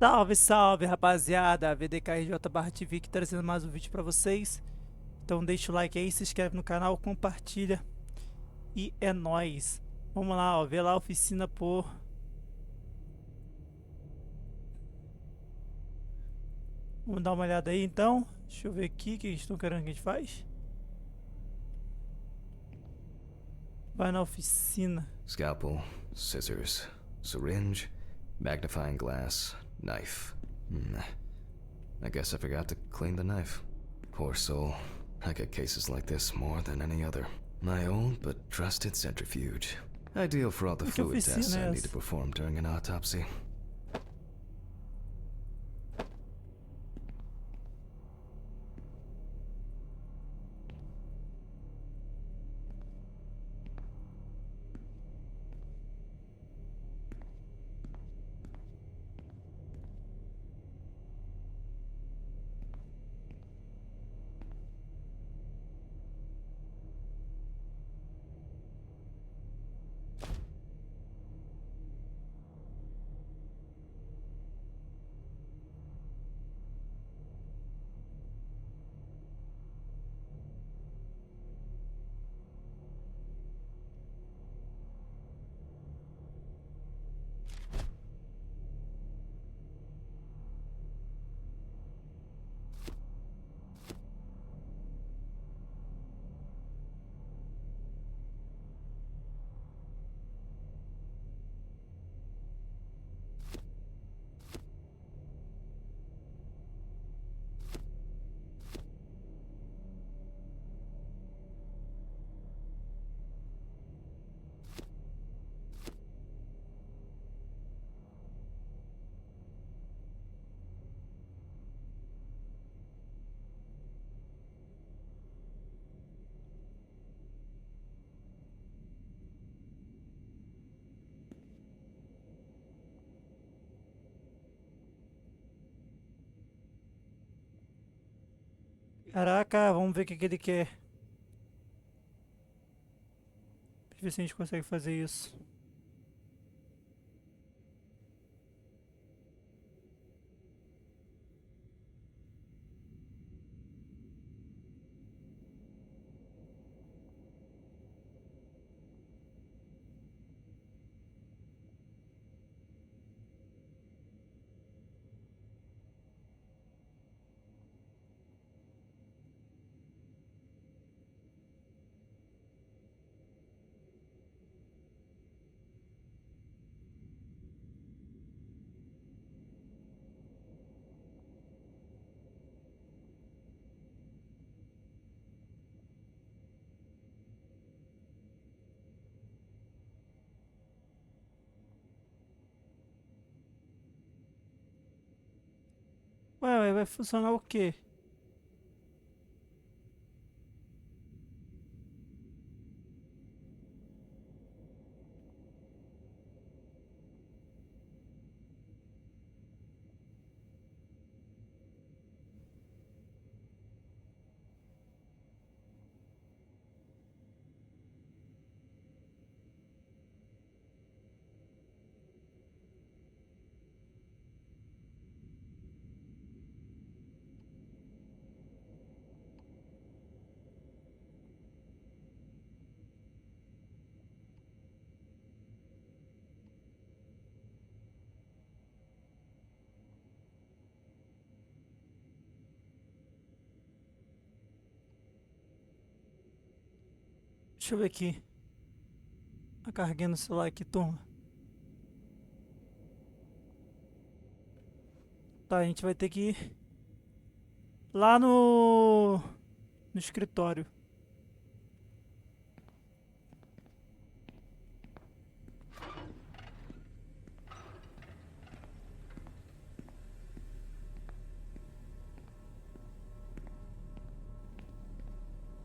Salve, salve, rapaziada! VDKRJ/TV aqui trazendo mais um vídeo pra vocês. Então deixa o like aí, se inscreve no canal, compartilha e é nóis. Vamos lá, ó, ver lá a oficina por... Vamos dar uma olhada aí então. Deixa eu ver aqui o que eles estão querendo que a gente faz. Vai na oficina. Scalpel, scissors, syringe, magnifying glass, knife. I guess I forgot to clean the knife. Poor soul. I get cases like this more than any other. My old but trusted centrifuge. Ideal for all the fluid tests I need to perform during an autopsy. Caraca, vamos ver o que ele quer. Deixa eu ver se a gente consegue fazer isso. Ué, vai funcionar o quê? Deixa eu ver aqui. Tá carregando o celular aqui, turma. Tá, a gente vai ter que ir lá no escritório.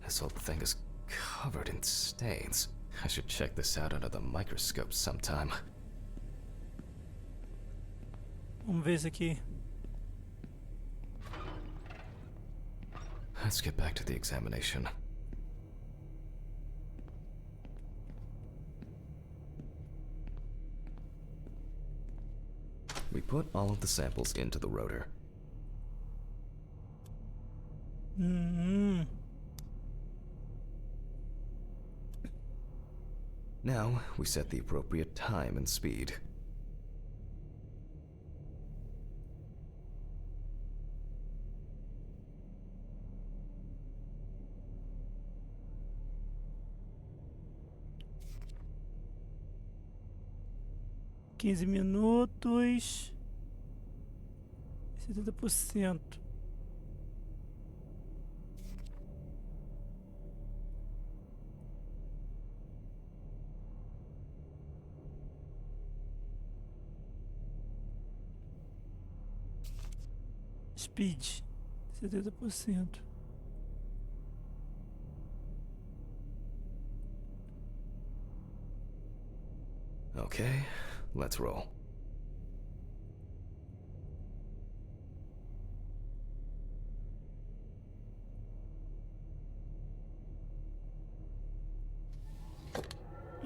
This whole thing is covered in stains. I should check this out under the microscope sometime. Vamos ver isso aqui. Let's get back to the examination. we put all of the samples into the rotor. Now, we set the appropriate time and speed. $15 70%. Speed 70%. Okay, let's roll.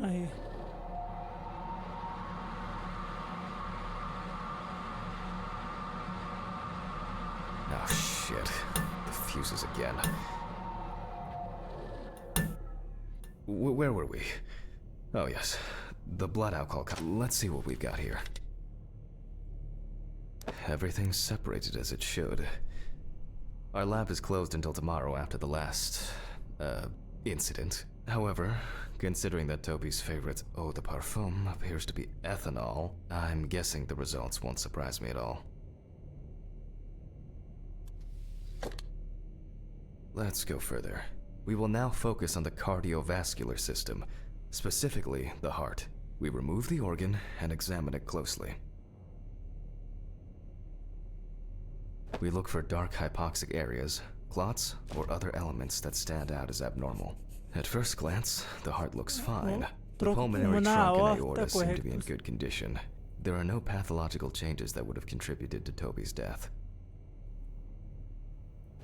Aí. Oh shit, the fuses again. Where were we? Oh yes, the blood alcohol. Let's see what we've got here. Everything's separated as it should. Our lab is closed until tomorrow after the last, incident. However, considering that Toby's favorite eau de parfum appears to be ethanol, I'm guessing the results won't surprise me at all. Let's go further. We will now focus on the cardiovascular system, specifically the heart. We remove the organ and examine it closely. We look for dark hypoxic areas, clots, or other elements that stand out as abnormal. At first glance, the heart looks fine. The pulmonary trunk and aorta seem to be in good condition. There are no pathological changes that would have contributed to Toby's death.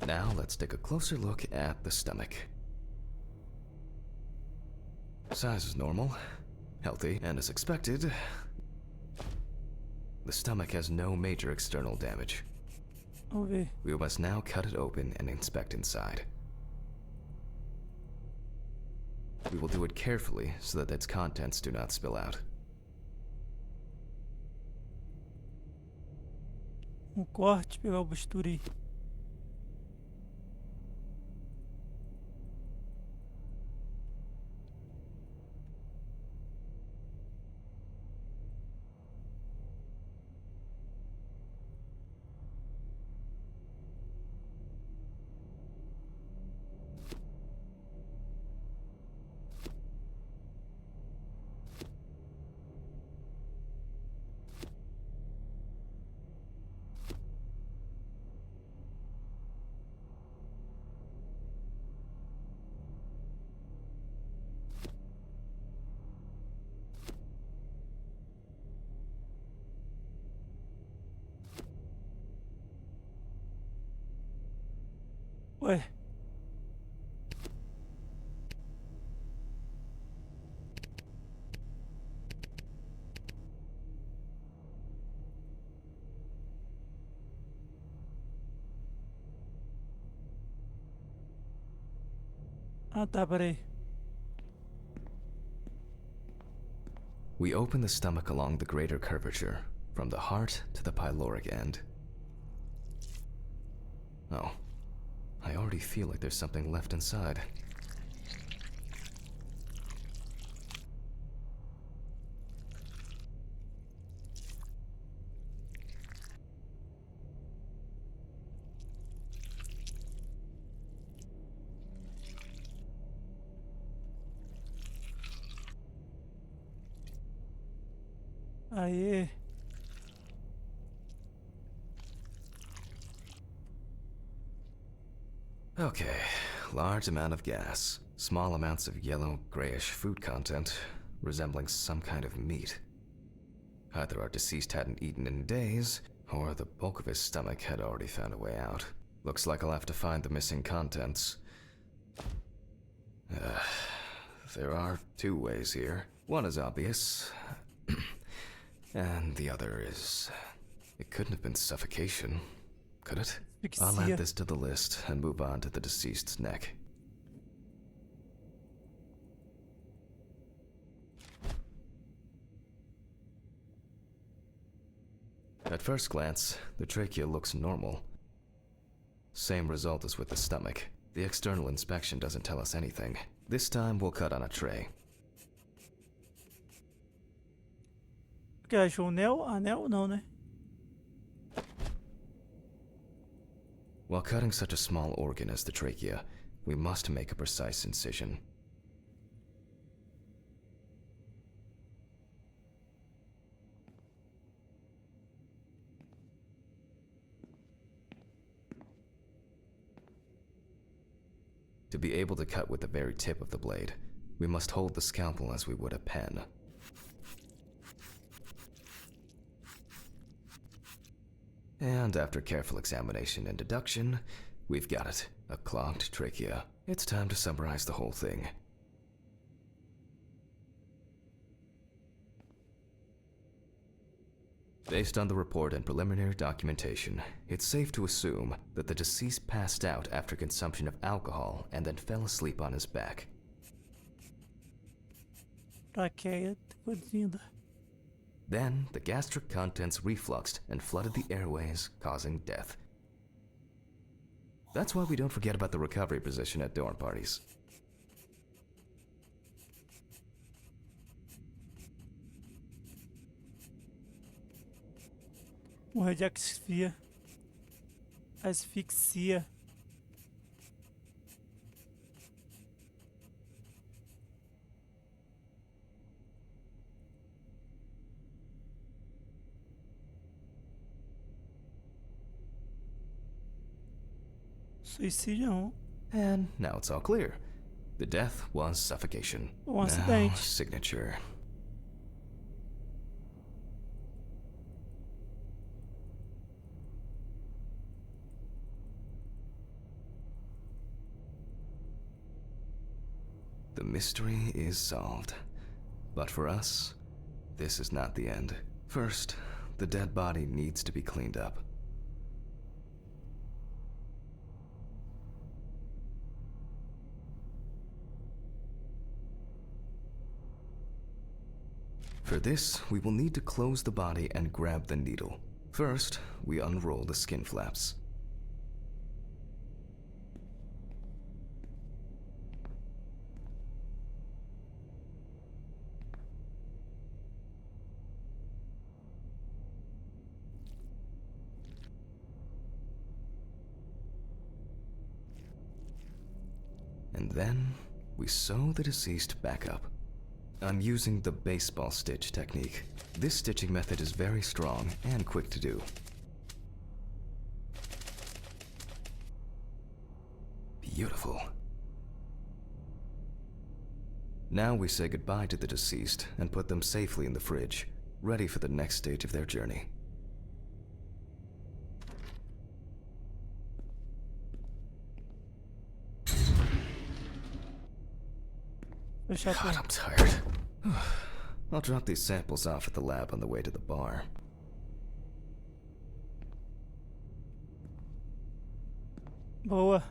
Now let's take a closer look at the stomach. Size is normal, healthy, and as expected, the stomach has no major external damage. Vamos ver. We must now cut it open and inspect inside. We will do it carefully so that its contents do not spill out. Corte, pegar o bisturi. Ué. Ah, tá, peraí. We open the stomach along the greater curvature, from the heart to the pyloric end. Oh, I already feel like there's something left inside. Aê. Okay, large amount of gas, small amounts of yellow, grayish food content, resembling some kind of meat. Either our deceased hadn't eaten in days, or the bulk of his stomach had already found a way out. Looks like I'll have to find the missing contents. There are two ways here. One is obvious, and the other is It couldn't have been suffocation, could it? I'll Asfixia. add this to the list and move on to the deceased's neck. At first glance, the trachea looks normal. Same result as with the stomach. The external inspection doesn't tell us anything. This time we'll cut on a tray. O que achou? Anel? Anel não, né? While cutting such a small organ as the trachea, we must make a precise incision. To be able to cut with the very tip of the blade, we must hold the scalpel as we would a pen. And after careful examination and deduction, we've got it, a clogged trachea. It's time to summarize the whole thing. Based on the report and preliminary documentation, it's safe to assume that the deceased passed out after consumption of alcohol and then fell asleep on his back. Traqueia, coisa linda. Then, the gastric contents refluxed and flooded the airways, causing death. That's why we don't forget about the recovery position at dorm parties. Morreu de asfixia. Asfixia. Suicídio não. And now it's all clear. The death was suffocation. Now, acidente. signature. The mystery is solved. But for us, this is not the end. First, the dead body needs to be cleaned up. For this, we will need to close the body and grab the needle. First, we unroll the skin flaps. And then, we sew the deceased back up. I'm using the baseball stitch technique. This stitching method is very strong and quick to do. Beautiful. Now we say goodbye to the deceased and put them safely in the fridge, ready for the next stage of their journey. Fechar a God, porta. I'm tired. I'll drop these samples off at the lab on the way to the bar. Boa.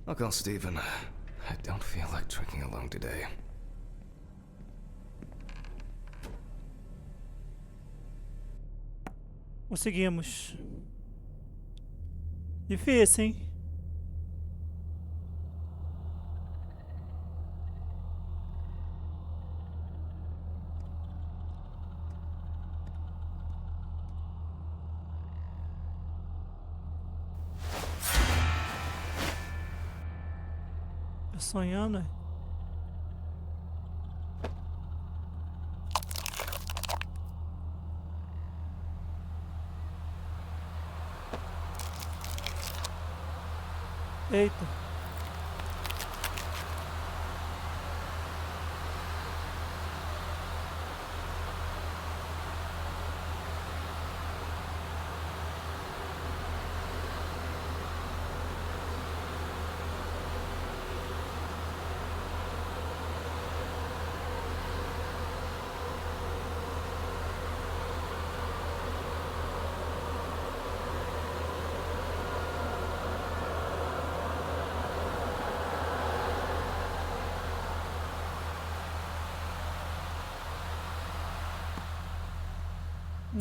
I'll call Steven. I don't feel like drinking alone today. Conseguimos. Difícil, hein? Tô sonhando, é? Eita.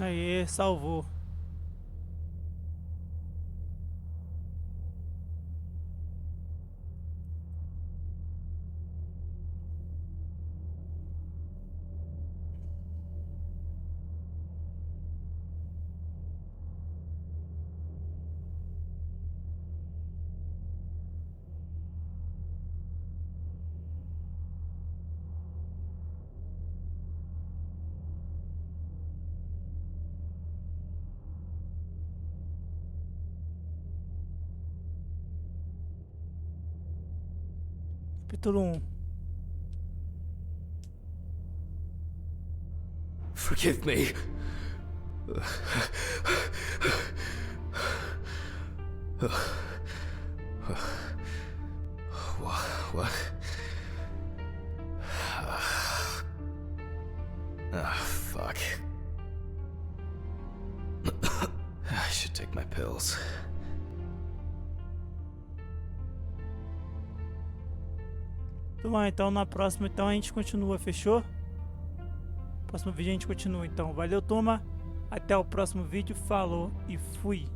Aí, salvou. Capítulo 1. Forgive me. What? Fuck. I should take my pills. Então na próxima então a gente continua, fechou? Próximo vídeo a gente continua então. Valeu, turma. Até o próximo vídeo. Falou e fui.